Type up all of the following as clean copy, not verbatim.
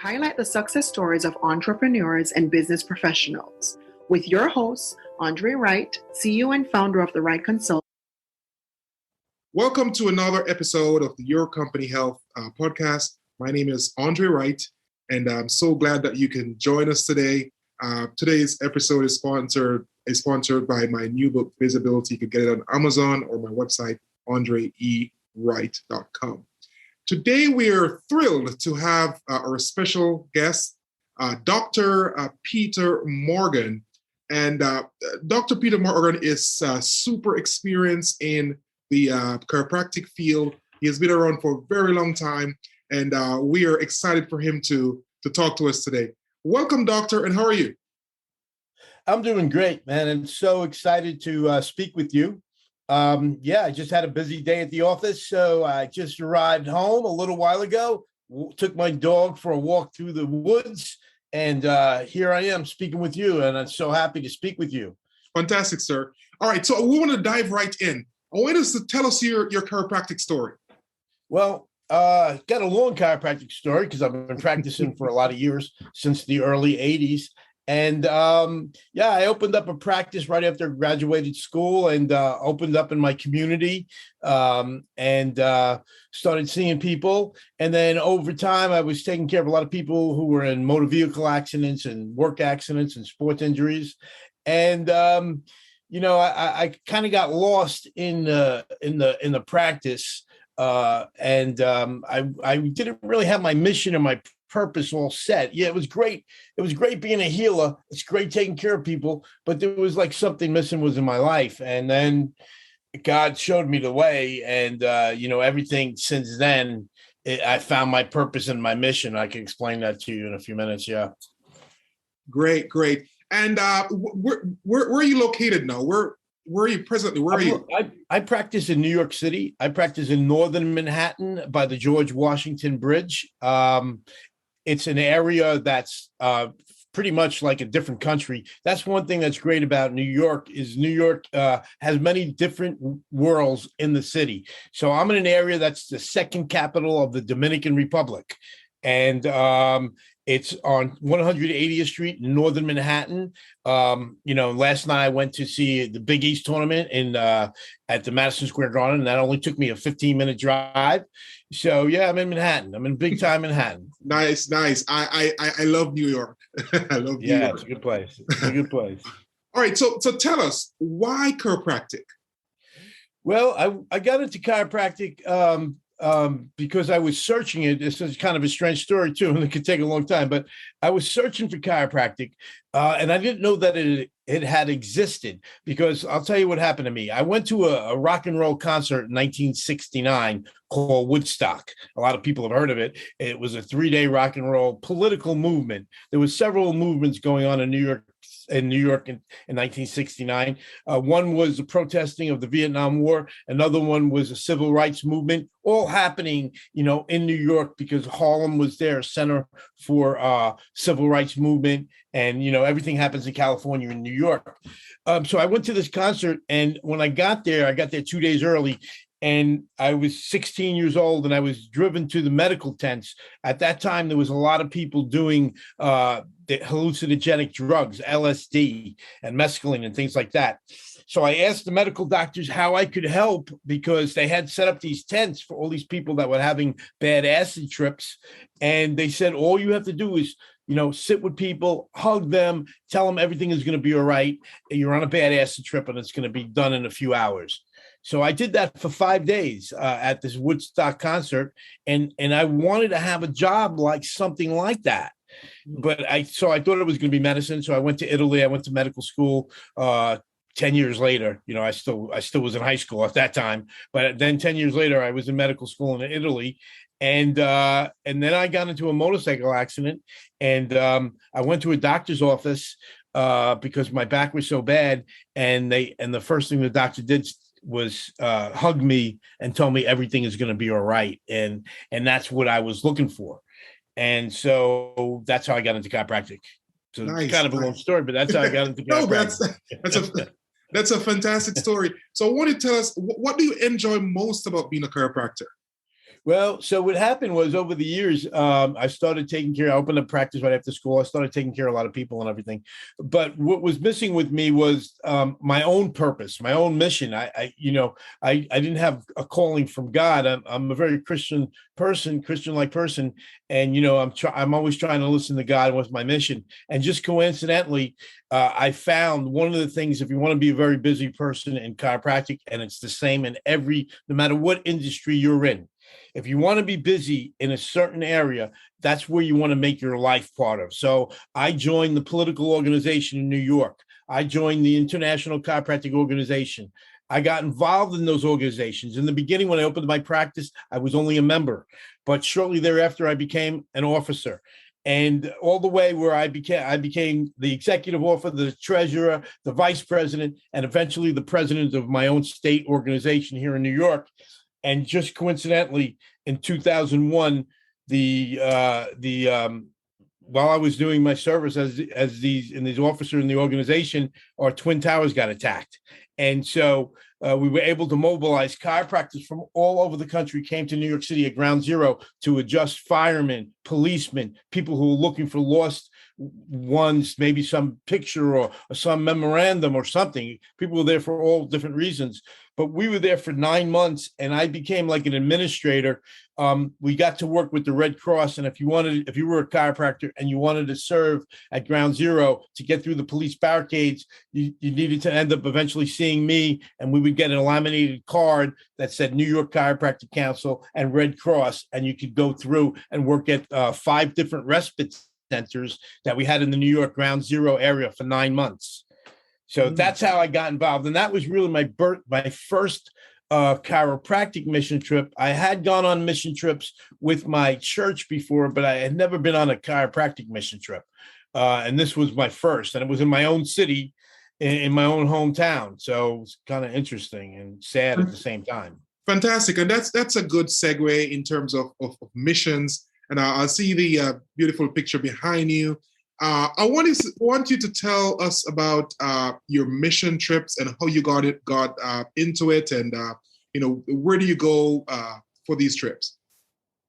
highlight the success stories of entrepreneurs and business professionals. With your host, Andre Wright, CEO and founder of The Right Consult. Welcome to another episode of the Your Company Health podcast. My name is Andre Wright, and I'm so glad that you can join us today. Today's episode is sponsored by my new book, Visibility. You can get it on Amazon or my website, andrewright.com. Today, we are thrilled to have our special guest, Dr. Peter Morgan. And Dr. Peter Morgan is super experienced in the chiropractic field. He has been around for a very long time, and we are excited for him to talk to us today. Welcome, Doctor, and how are you? I'm doing great, man. I'm so excited to speak with you. I just had a busy day at the office, so I just arrived home a little while ago, took my dog for a walk through the woods, and here I am speaking with you, and I'm so happy to speak with you. Fantastic, sir. All right, so we want to dive right in. I want us to tell us your chiropractic story. Well, got a long chiropractic story because I've been practicing for a lot of years, since the early 80s. And I opened up a practice right after I graduated school and opened up in my community and started seeing people. And then over time, I was taking care of a lot of people who were in motor vehicle accidents and work accidents and sports injuries. And, I kind of got lost in the practice. I didn't really have my mission or my purpose all set. Yeah, it was great. It was great being a healer. It's great taking care of people, but there was like something missing was in my life. And then God showed me the way. And, everything since then, I found my purpose and my mission. I can explain that to you in a few minutes. Yeah. Great. And where are you located now? Where are you presently? Where are you? I practice in New York City. I practice in northern Manhattan by the George Washington Bridge. It's an area that's pretty much like a different country. That's one thing that's great about New York is New York has many different worlds in the city. So I'm in an area that's the second capital of the Dominican Republic. And it's on 180th Street in northern Manhattan. Last night I went to see the Big East tournament at the Madison Square Garden, and that only took me a 15-minute drive. So yeah, I'm in Manhattan. I'm in big time Manhattan. Nice. I love New York. I love New York. Yeah, it's a good place. All right, so tell us, why chiropractic? Well, I got into chiropractic because I was searching it. This is kind of a strange story too, and it could take a long time, but I was searching for chiropractic and I didn't know that it had existed, because I'll tell you what happened to me. I went to a rock and roll concert in 1969 called Woodstock. A lot of people have heard of it. It was a 3-day rock and roll political movement. There was several movements going on in New York in 1969. One was the protesting of the Vietnam War. Another one was a civil rights movement, all happening, in New York, because Harlem was their center for civil rights movement. And, everything happens in California and New York. So I went to this concert, and when I got there 2 days early. And I was 16 years old, and I was driven to the medical tents. At that time, there was a lot of people doing the hallucinogenic drugs, LSD and mescaline and things like that. So I asked the medical doctors how I could help, because they had set up these tents for all these people that were having bad acid trips. And they said, all you have to do is, sit with people, hug them, tell them everything is going to be all right. You're on a bad acid trip, and it's going to be done in a few hours. So I did that for 5 days at this Woodstock concert, and I wanted to have a job like something like that. But I thought it was going to be medicine. So I went to Italy. I went to medical school 10 years later. I still was in high school at that time. But then 10 years later, I was in medical school in Italy. And then I got into a motorcycle accident, and I went to a doctor's office because my back was so bad. And the first thing the doctor did was hug me and tell me everything is going to be all right. And that's what I was looking for. And so that's how I got into chiropractic. So it's kind of a long story, but that's how I got into chiropractic. That's a fantastic story. So I want you to tell us, what do you enjoy most about being a chiropractor? Well, so what happened was over the years, I started taking care. I opened up practice right after school. I started taking care of a lot of people and everything. But what was missing with me was my own purpose, my own mission. I didn't have a calling from God. I'm a very Christian-like person, and I'm always trying to listen to God with my mission. And just coincidentally, I found one of the things, if you want to be a very busy person in chiropractic, and it's the same in no matter what industry you're in. If you want to be busy in a certain area, that's where you want to make your life part of. So I joined the political organization in New York. I joined the International Chiropractic Organization. I got involved in those organizations. In the beginning, when I opened my practice, I was only a member, but shortly thereafter, I became an officer. And all the way where I became the executive officer, the treasurer, the vice president, and eventually the president of my own state organization here in New York. And just coincidentally, in 2001, while I was doing my service as these officers in the organization, our Twin Towers got attacked, and so we were able to mobilize chiropractors from all over the country, came to New York City at Ground Zero to adjust firemen, policemen, people who were looking for lost ones, maybe some picture or some memorandum or something. People were there for all different reasons. But we were there for 9 months, and I became like an administrator. We got to work with the Red Cross, and if you were a chiropractor and you wanted to serve at Ground Zero to get through the police barricades, you needed to end up eventually seeing me, and we would get a laminated card that said New York Chiropractic Council and Red Cross, and you could go through and work at 5 different respite centers that we had in the New York Ground Zero area for 9 months. So that's how I got involved. And that was really my first chiropractic mission trip. I had gone on mission trips with my church before, but I had never been on a chiropractic mission trip. And this was my first, and it was in my own city, in my own hometown. So it was kind of interesting and sad at the same time. Fantastic. And that's a good segue in terms of missions. And I see the beautiful picture behind you. I want you to tell us about your mission trips and how you got into it, and where do you go for these trips?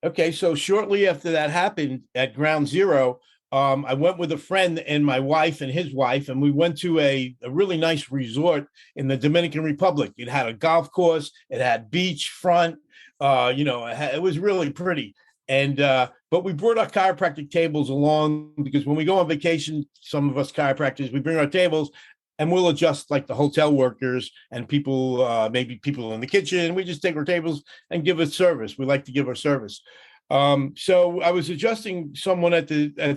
Okay, so shortly after that happened at Ground Zero, I went with a friend and my wife and his wife, and we went to a really nice resort in the Dominican Republic. It had a golf course, it had beachfront, it was really pretty. And but we brought our chiropractic tables along because when we go on vacation, some of us chiropractors, we bring our tables and we'll adjust like the hotel workers and people, maybe people in the kitchen. We just take our tables and give it service. We like to give our service. So I was adjusting someone at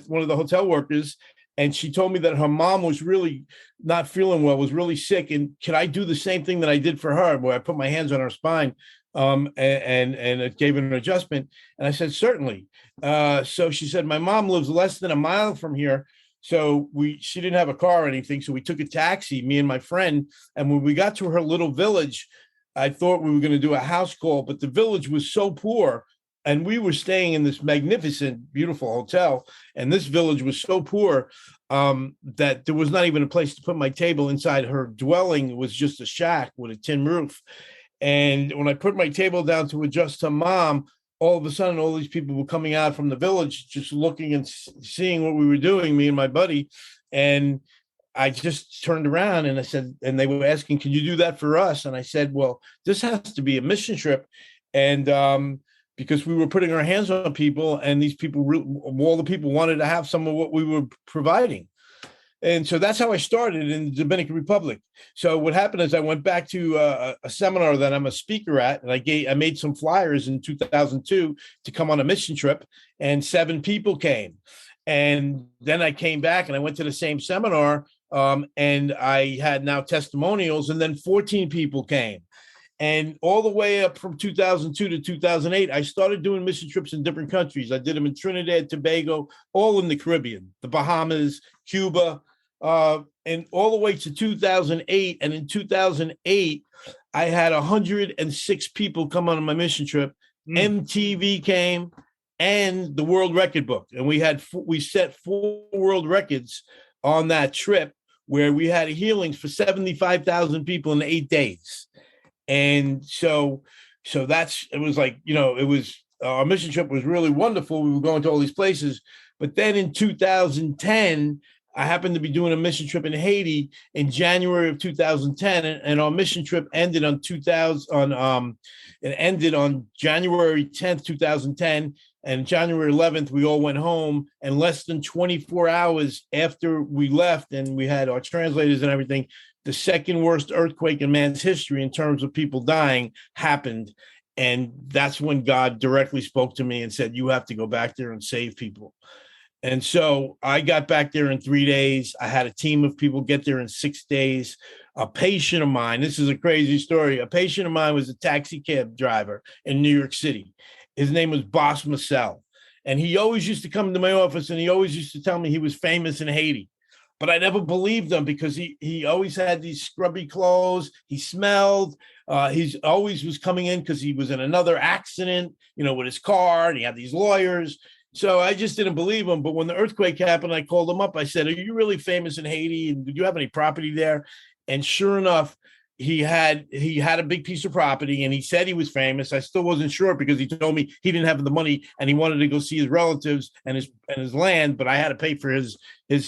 one of the hotel workers, and she told me that her mom was really not feeling well, was really sick. And could I do the same thing that I did for her, where I put my hands on her spine? And it gave her an adjustment. And I said, certainly. So she said, my mom lives less than a mile from here. So she didn't have a car or anything. So we took a taxi, me and my friend. And when we got to her little village, I thought we were going to do a house call, but the village was so poor. And we were staying in this magnificent, beautiful hotel. And this village was so poor that there was not even a place to put my table inside her dwelling. It was just a shack with a tin roof. And when I put my table down to adjust her mom, all of a sudden, all these people were coming out from the village, just looking and seeing what we were doing, me and my buddy. And I just turned around and I said, and they were asking, can you do that for us? And I said, well, this has to be a mission trip. And because we were putting our hands on people, and these people, all the people wanted to have some of what we were providing. And so that's how I started in the Dominican Republic. So what happened is I went back to a seminar that I'm a speaker at, and I made some flyers in 2002 to come on a mission trip, and 7 people came. And then I came back and I went to the same seminar, and I had now testimonials, and then 14 people came. And all the way up from 2002 to 2008, I started doing mission trips in different countries. I did them in Trinidad, Tobago, all in the Caribbean, the Bahamas, Cuba, and all the way to 2008. And in 2008, I had 106 people come on my mission trip. MTV came, and the world record book. And we set 4 world records on that trip, where we had healings for 75,000 people in 8 days. And so it was like, it was our mission trip was really wonderful. We were going to all these places. But then in 2010, I happened to be doing a mission trip in Haiti in January of 2010, and our mission trip ended on 2000 it ended on January 10th, 2010, and January 11th we all went home, and less than 24 hours after we left and we had our translators and everything, the second worst earthquake in man's history in terms of people dying happened. And that's when God directly spoke to me and said, you have to go back there and save people. And so I got back there in 3 days. I had a team of people get there in 6 days. A patient of mine, this is a crazy story. A patient of mine was a taxi cab driver in New York City. His name was Boss Marcel. And he always used to come to my office and he always used to tell me he was famous in Haiti. But I never believed him because he always had these scrubby clothes. He smelled. He's always was coming in because he was in another accident, with his car, and he had these lawyers. So I just didn't believe him. But when the earthquake happened, I called him up. I said, are you really famous in Haiti? And did you have any property there? And sure enough, he had a big piece of property and he said he was famous. I still wasn't sure because he told me he didn't have the money and he wanted to go see his relatives and his land, but I had to pay for his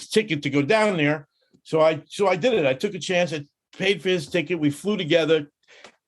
ticket to go down there. So I did it. I took a chance. I paid for his ticket. We flew together.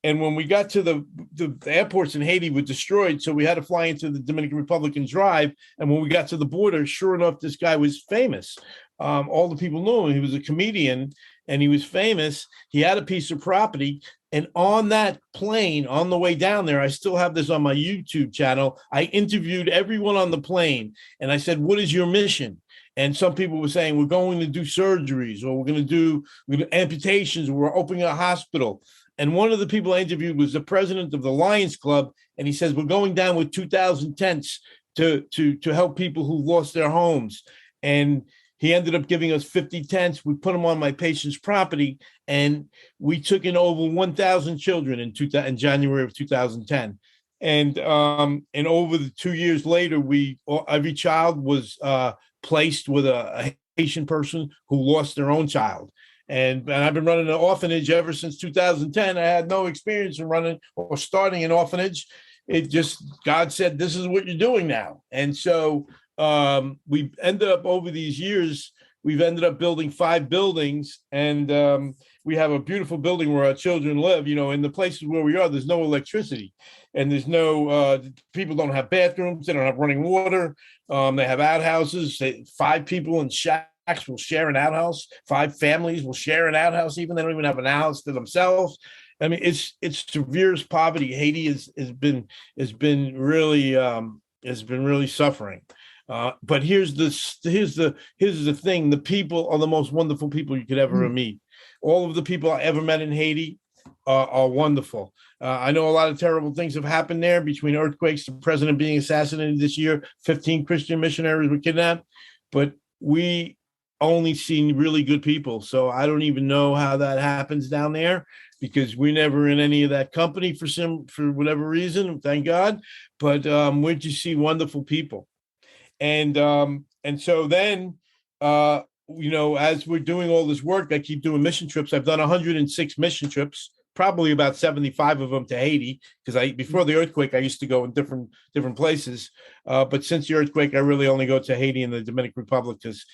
And when we got to the airports in Haiti were destroyed, so we had to fly into the Dominican Republic and drive. And when we got to the border, sure enough, this guy was famous. All the people knew him. He was a comedian, and he was famous. He had a piece of property. And on that plane, on the way down there, I still have this on my YouTube channel. I interviewed everyone on the plane, and I said, "What is your mission?" And some people were saying, "We're going to do surgeries, or we're going to do amputations, or we're opening a hospital." And one of the people I interviewed was the president of the Lions Club. And he says, we're going down with 2,000 tents to help people who lost their homes. And he ended up giving us 50 tents. We put them on my patient's property. And we took in over 1,000 children in January of 2010. And over the 2 years later, every child was placed with a Haitian person who lost their own child. And I've been running an orphanage ever since 2010. I had no experience in running or starting an orphanage. It just, God said, this is what you're doing now. And so we ended up over these years, we've ended up building 5 buildings. And we have a beautiful building where our children live. In the places where we are, there's no electricity. And there's no, people don't have bathrooms. They don't have running water. They have outhouses. 5 people in shacks will share an outhouse. 5 families will share an outhouse. Even they don't even have an house to themselves. I mean, it's severest poverty. Haiti has been really suffering. But here's the thing: the people are the most wonderful people you could ever meet. All of the people I ever met in Haiti are wonderful. I know a lot of terrible things have happened there, between earthquakes, the president being assassinated this year, 15 Christian missionaries were kidnapped, but we only seen really good people. So I don't even know how that happens down there, because we're never in any of that company for whatever reason, thank God. But we just see wonderful people. And so then, as we're doing all this work, I keep doing mission trips. I've done 106 mission trips, probably about 75 of them to Haiti, because before the earthquake, I used to go in different places. But since the earthquake, I really only go to Haiti and the Dominican Republic, because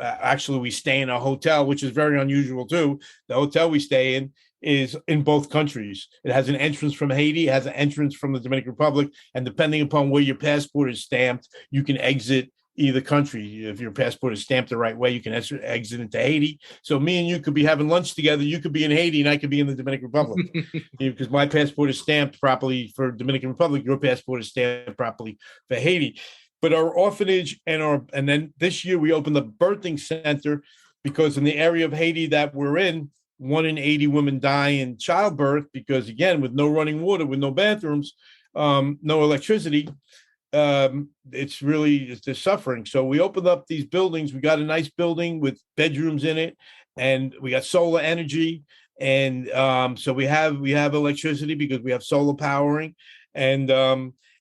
actually we stay in a hotel, which is very unusual too. The hotel we stay in is in both countries. It has an entrance from Haiti, it has an entrance from the Dominican Republic, and depending upon where your passport is stamped, you can exit either country. If your passport is stamped the right way, you can exit into Haiti. So me and you could be having lunch together. You could be in Haiti and I could be in the Dominican Republic, because my passport is stamped properly for Dominican Republic. Your passport is stamped properly for Haiti. But our orphanage and then this year we opened the birthing center, because in the area of Haiti that we're in, 1 in 80 women die in childbirth, because again, with no running water, with no bathrooms, no electricity, they're suffering. So we opened up these buildings. We got a nice building with bedrooms in it, and we got solar energy. And so we have electricity because we have solar powering. And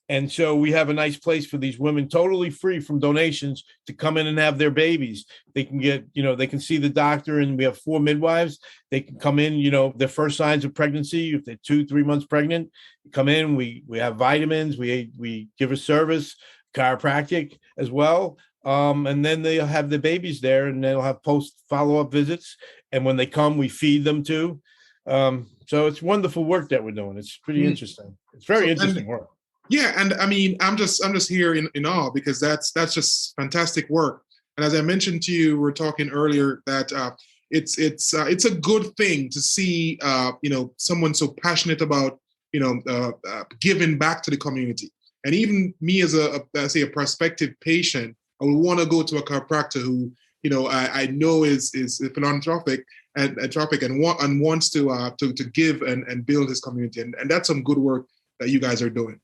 And so we have a nice place for these women, totally free from donations, to come in and have their babies. They can get, they can see the doctor, and we have 4 midwives. They can come in, their first signs of pregnancy, if they're 2-3 months pregnant, come in. We have vitamins. We give a service, chiropractic as well. And then they'll have the babies there, and they'll have post follow-up visits. And when they come, we feed them too. So it's wonderful work that we're doing. It's pretty interesting. It's very interesting work. Yeah, and I mean, I'm just here in awe, because that's just fantastic work. And as I mentioned to you, we were talking earlier that it's a good thing to see someone so passionate about giving back to the community. And even me as a prospective patient, I would want to go to a chiropractor who I know is philanthropic and wants to give and build his community, and that's some good work that you guys are doing.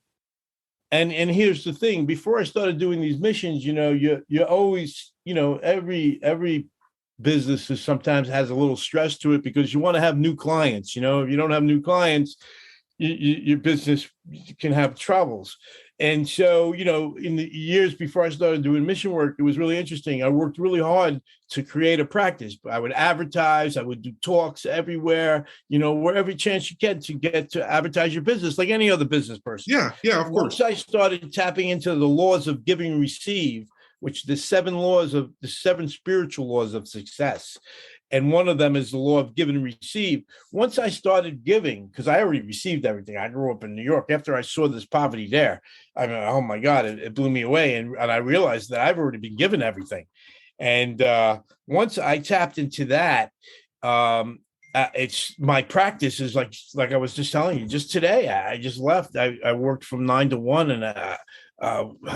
And here's the thing: before I started doing these missions, you always, every business sometimes has a little stress to it, because you want to have new clients. If you don't have new clients, your business can have troubles. And so, in the years before I started doing mission work, it was really interesting. I worked really hard to create a practice. I would advertise, I would do talks everywhere, wherever chance you get to advertise your business, like any other business person. Yeah, of course. Once I started tapping into the laws of give and receive, which the 7 spiritual laws of success. And one of them is the law of give and receive. Once I started giving, because I already received everything. I grew up in New York. After I saw this poverty there, I mean, oh my God, it blew me away. And I realized that I've already been given everything. And once I tapped into that, it's my practice is like I was just telling you, just today, I just left. I worked from 9 to 1, and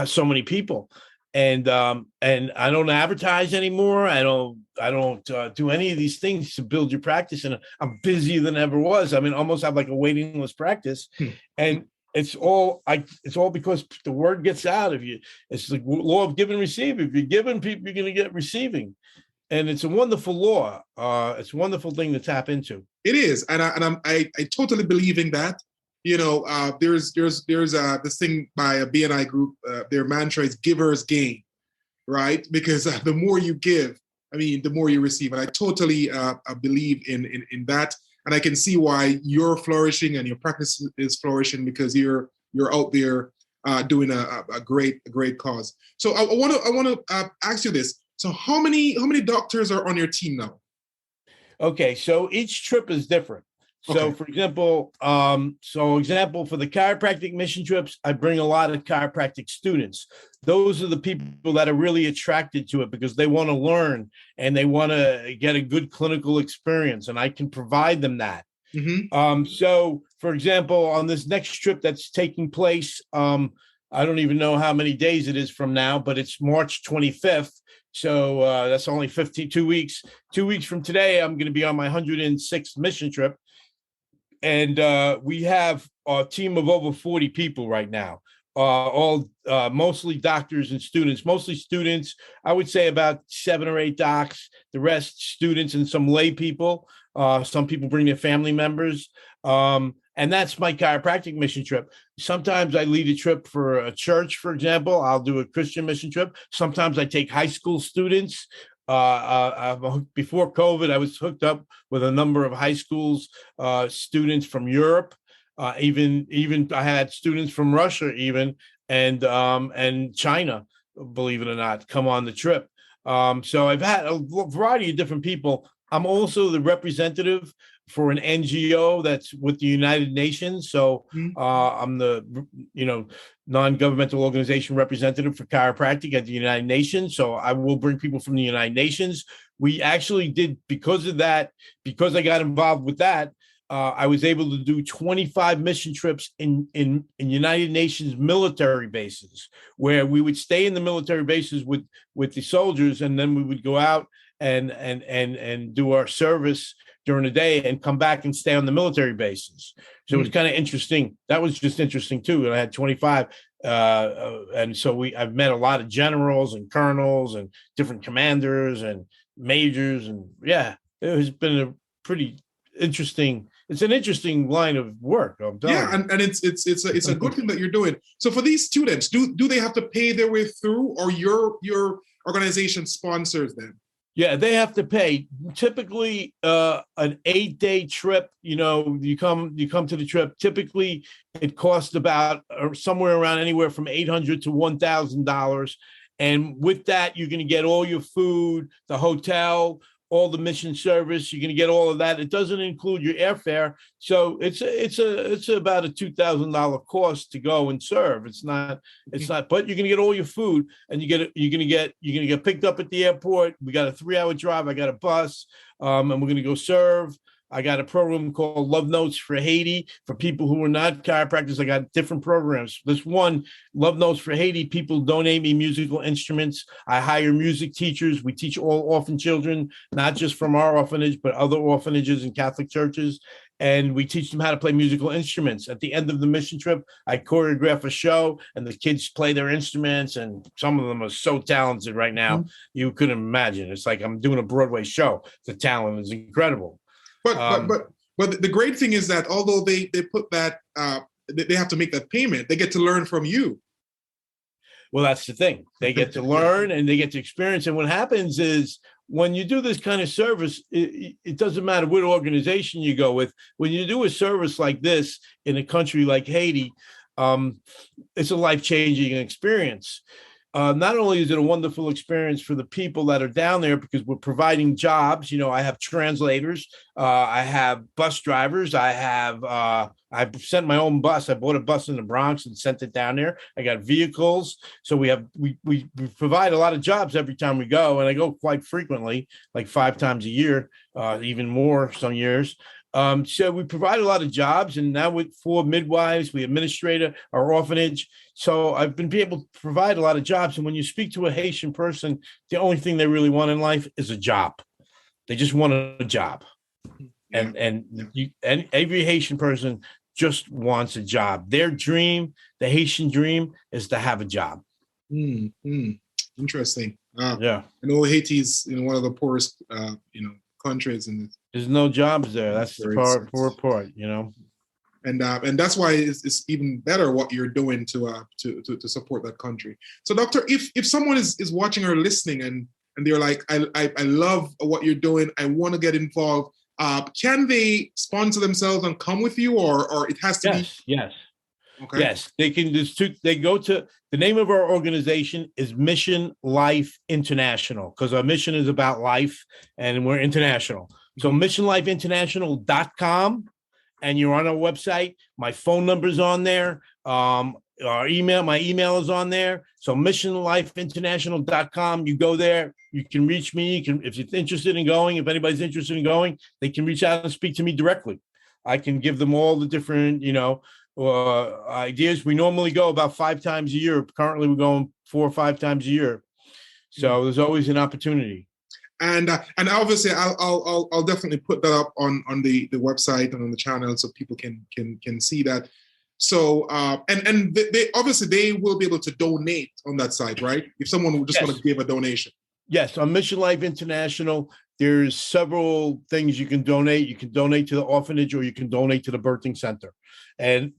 so many people. And I don't advertise anymore. I don't do any of these things to build your practice. And I'm busier than ever was. I mean, almost have like a waiting list practice. And it's all because the word gets out of you. It's the law of give and receive. If you're giving, people, you're going to get receiving. And it's a wonderful law. It's a wonderful thing to tap into. It is. And I totally believe in that. There's this thing by a BNI group. Their mantra is "Givers gain," right? Because the more you give, the more you receive. And I totally believe in that. And I can see why you're flourishing and your practice is flourishing, because you're out there doing a great cause. So I want to ask you this. So how many doctors are on your team now? Okay, so each trip is different. So, for example, for the chiropractic mission trips, I bring a lot of chiropractic students. Those are the people that are really attracted to it, because they want to learn and they want to get a good clinical experience, and I can provide them that. So, for example, on this next trip that's taking place, I don't even know how many days it is from now, but it's March 25th. So that's only 52 weeks. 2 weeks from today, I'm going to be on my 106th mission trip. And we have a team of over 40 people right now, all mostly doctors and students, mostly students. I would say about 7 or 8 docs, the rest students and some lay people. Some people bring their family members. And that's my chiropractic mission trip. Sometimes I lead a trip for a church, for example. I'll do a Christian mission trip. Sometimes I take high school students. Before COVID, I was hooked up with a number of high schools students from Europe. Even I had students from Russia, and China, believe it or not, come on the trip. So I've had a variety of different people. I'm also the representative for an NGO that's with the United Nations. So I'm the non-governmental organization representative for chiropractic at the United Nations. So I will bring people from the United Nations. We actually did, because of that, because I got involved with that, I was able to do 25 mission trips in United Nations military bases, where we would stay in the military bases with the soldiers, and then we would go out and do our service during the day and come back and stay on the military bases. So it was kind of interesting. That was just interesting too. And I had 25. And so I've met a lot of generals and colonels and different commanders and majors. And yeah, it has been a pretty interesting it's an interesting line of work. I'm telling you. And it's a good thing that you're doing. So for these students, do they have to pay their way through, or your organization sponsors them? Yeah, they have to pay. Typically, an 8-day trip. You come to the trip. Typically, it costs about somewhere around anywhere from $800 to $1,000, and with that, you're going to get all your food, the hotel, all the mission service. You're going to get all of that. It doesn't include your airfare, so it's about a $2,000 cost to go and serve. It's not, but you're going to get all your food, and you're going to get picked up at the airport. We got a 3-hour drive. I got a bus, and we're going to go serve. I got a program called Love Notes for Haiti for people who are not chiropractors. I got different programs. This one, Love Notes for Haiti, people donate me musical instruments. I hire music teachers. We teach all orphan children, not just from our orphanage, but other orphanages and Catholic churches. And we teach them how to play musical instruments. At the end of the mission trip, I choreograph a show, and the kids play their instruments, and some of them are so talented right now, you couldn't imagine. It's like I'm doing a Broadway show. The talent is incredible. But the great thing is that although they put that they have to make that payment, they get to learn from you. Well, that's the thing. They get to learn and they get to experience. And what happens is when you do this kind of service, it doesn't matter what organization you go with. When you do a service like this in a country like Haiti, it's a life-changing experience. Not only is it a wonderful experience for the people that are down there because we're providing jobs. I have translators, I have bus drivers, I sent my own bus. I bought a bus in the Bronx and sent it down there. I got vehicles. So we provide a lot of jobs every time we go. And I go quite frequently, like 5 times a year, even more some years. So we provide a lot of jobs, and now with 4 midwives, we administrate our orphanage. So I've been able to provide a lot of jobs. And when you speak to a Haitian person, the only thing they really want in life is a job. They just want a job. And every Haitian person just wants a job. Their dream, the Haitian dream, is to have a job. Interesting. Yeah. I know Haiti's one of the poorest countries in this. There's no jobs there. That's the poor part, And that's why it's even better what you're doing to support that country. So, Doctor, if someone is watching or listening and they're like, I love what you're doing, I want to get involved, can they sponsor themselves and come with you, or it has to be? Yes. Okay. Yes, they can they go to the name of our organization is Mission Life International, because our mission is about life and we're international. So missionlifeinternational.com, and you're on our website. My phone number's on there. My email is on there. So missionlifeinternational.com, you go there, you can reach me. If you're interested in going, if anybody's interested in going, they can reach out and speak to me directly. I can give them all the different, ideas. We normally go about 5 times a year. Currently, we're going 4 or 5 times a year. So there's always an opportunity. And obviously, I'll definitely put that up on the website and on the channel so people can see that. So and they obviously they will be able to donate on that site, right? If someone would just want to give a donation. Yes, on Mission Life International, there's several things you can donate. You can donate to the orphanage, or you can donate to the birthing center. And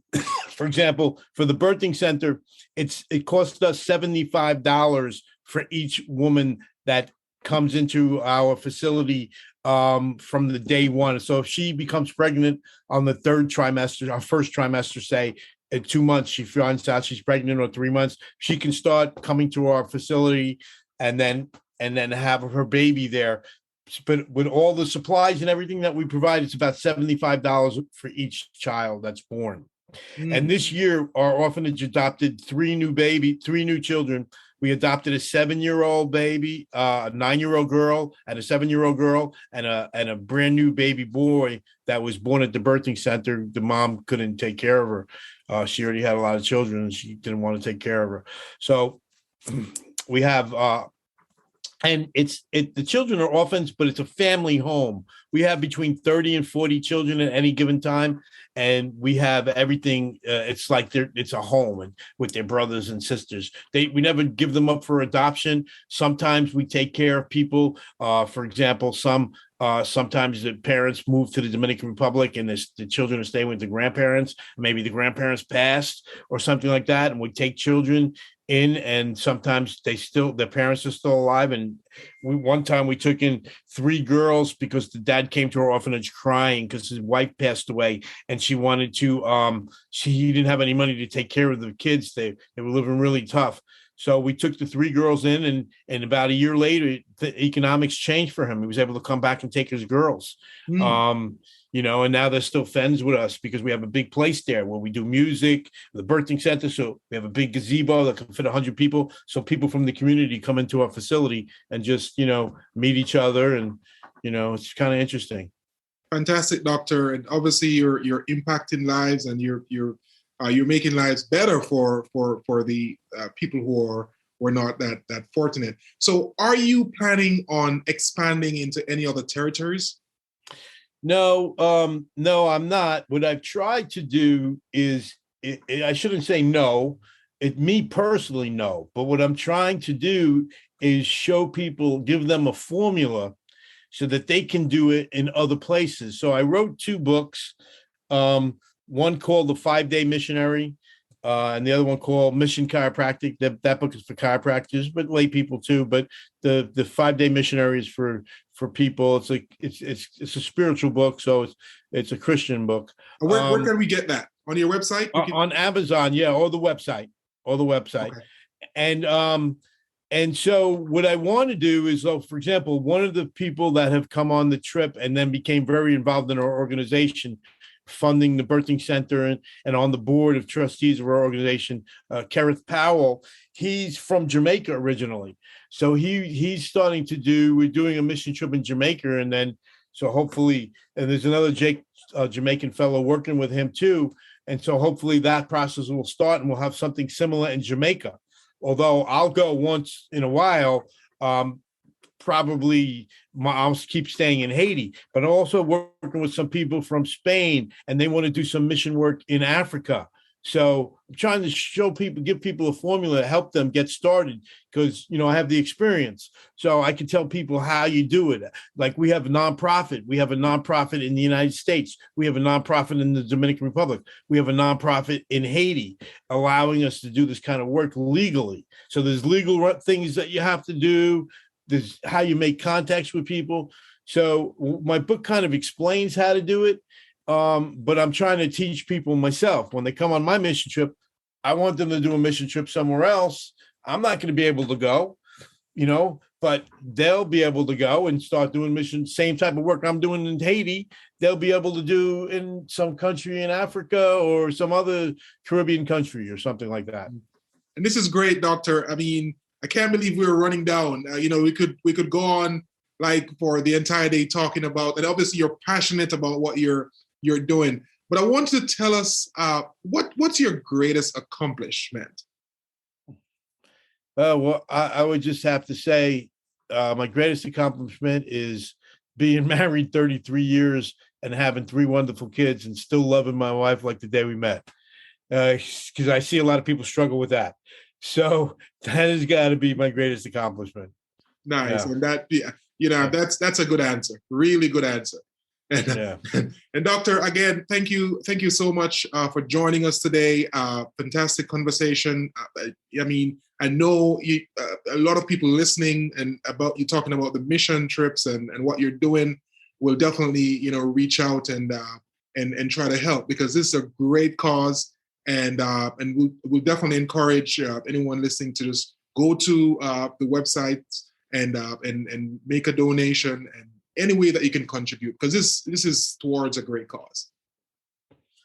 for example, for the birthing center, it costs us $75 for each woman that comes into our facility from the day one. So if she becomes pregnant on the 3rd trimester, our first trimester, say in 2 months, she finds out she's pregnant, or 3 months, she can start coming to our facility and then have her baby there. But with all the supplies and everything that we provide, it's about $75 for each child that's born. And this year, our orphanage adopted 3 new children. We adopted a 7-year-old baby, a 9-year-old girl, and a 7-year-old girl, and a brand new baby boy that was born at the birthing center. The mom couldn't take care of her. She already had a lot of children, and she didn't want to take care of her. So we have And the children are orphans, but it's a family home. We have between 30 and 40 children at any given time, and we have everything. It's like it's a home, and with their brothers and sisters. We never give them up for adoption. Sometimes we take care of people. For example, sometimes the parents move to the Dominican Republic, and the children are staying with the grandparents. Maybe the grandparents passed or something like that, and we take children in, and sometimes their parents are still alive. And one time we took in 3 girls because the dad came to our orphanage crying because his wife passed away, and she wanted to he didn't have any money to take care of the kids. They were living really tough. So we took the 3 girls in, and about a year later, the economics changed for him. He was able to come back and take his girls. And now they're still friends with us because we have a big place there where we do music, the birthing center. So we have a big gazebo that can fit 100 people. So people from the community come into our facility and just, meet each other. And, it's kind of interesting. Fantastic, doctor. And obviously you're impacting lives, and you're making lives better for the people who were not that fortunate. So are you planning on expanding into any other territories? No, I'm not. What I've tried to do is, I shouldn't say no. Me personally, no. But what I'm trying to do is show people, give them a formula so that they can do it in other places. So I wrote 2 books, one called The 5-Day Missionary, and the other one called Mission Chiropractic. That book is for chiropractors, but lay people too. But the 5-Day Missionary is for people. It's a spiritual book, so it's a Christian book. Where can we get that? On your website? On Amazon, yeah, or the website. Okay. And so what I want to do is, for example, one of the people that have come on the trip and then became very involved in our organization, funding the birthing center and on the board of trustees of our organization, Kerith Powell, he's from Jamaica originally. So he's starting we're doing a mission trip in Jamaica. And then, so hopefully, and there's another Jamaican fellow working with him too. And so hopefully that process will start, and we'll have something similar in Jamaica. Although I'll go once in a while, probably I'll keep staying in Haiti, but also working with some people from Spain, and they want to do some mission work in Africa. So I'm trying to give people a formula to help them get started, because, I have the experience. So I can tell people how you do it. Like we have a nonprofit. We have a nonprofit in the United States. We have a nonprofit in the Dominican Republic. We have a nonprofit in Haiti, allowing us to do this kind of work legally. So there's legal things that you have to do. There's how you make contacts with people. So my book kind of explains how to do it. But I'm trying to teach people myself. When they come on my mission trip, I want them to do a mission trip somewhere else. I'm not going to be able to go, but they'll be able to go and start doing same type of work I'm doing in Haiti. They'll be able to do in some country in Africa or some other Caribbean country or something like that. And this is great, doctor. I mean, I can't believe we were running down. We could go on like for the entire day talking about, and obviously you're passionate about what you're doing. But I want you to tell us what's your greatest accomplishment? Well, I would just have to say my greatest accomplishment is being married 33 years and having 3 wonderful kids and still loving my wife like the day we met. Because I see a lot of people struggle with that. So that has got to be my greatest accomplishment. Nice. Yeah. And that's a good answer. Really good answer. And doctor, again, thank you so much for joining us today. Fantastic conversation. I know a lot of people listening and about you talking about the mission trips and what you're doing will definitely reach out and try to help, because this is a great cause, and we'll definitely encourage anyone listening to just go to the website and make a donation, and any way that you can contribute, because this is towards a great cause.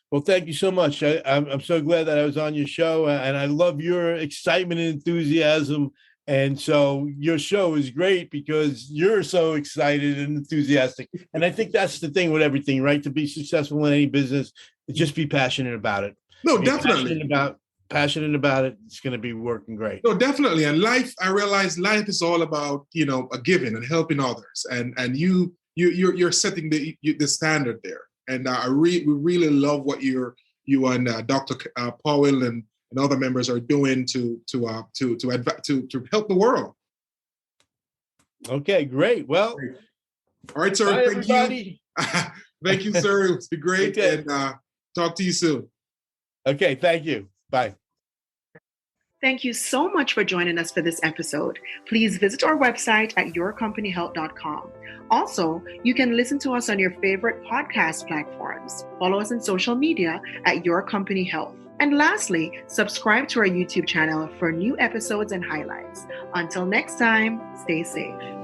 Well, thank you so much. I'm so glad that I was on your show, and I love your excitement and enthusiasm. And so your show is great because you're so excited and enthusiastic. And I think that's the thing with everything, right? To be successful in any business, just be passionate about it. No, definitely. passionate about it, it's going to be working great. No, definitely. And I realize life is all about, a giving and helping others. And you're setting the standard there. And we really love what you and Dr. Powell and other members are doing to help the world. Okay, great. Well, all right, sir. bye, Thank everybody. you. Thank you, sir. It's been great. Okay. And talk to you soon. Okay, thank you. Bye. Thank you so much for joining us for this episode. Please visit our website at yourcompanyhealth.com. Also, you can listen to us on your favorite podcast platforms. Follow us on social media at Your Company Health. And lastly, subscribe to our YouTube channel for new episodes and highlights. Until next time, stay safe.